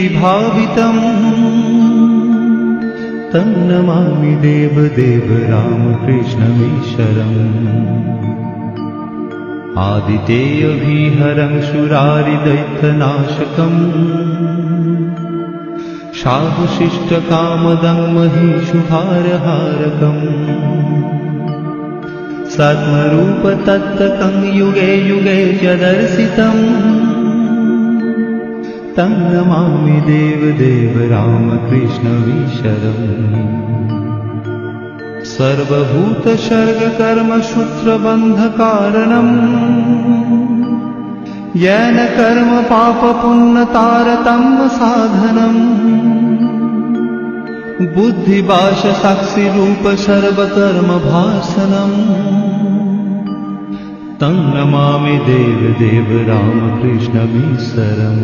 प्रीति भावितम् तं नमामि देवदेव रामकृष्णमीश्वरम् आदितेयविहरं शूरारिदैत्यनाशकम् साधुशिष्टकामदं महिषुभारहारकम् सत्मरूपतत्त्वकं युगे युगे च दर्शितम् तं नमामि देवदेव रामकृष्णमीश्वरम् सर्वभूतसर्गकर्मसूत्रबन्धकारणम् येन कर्म पापपुण्यतारतम्य साधनम् बुद्धिभाषसाक्षिरूप सर्वकर्मभासनम् तं नमामि देवदेव रामकृष्णमीश्वरम्।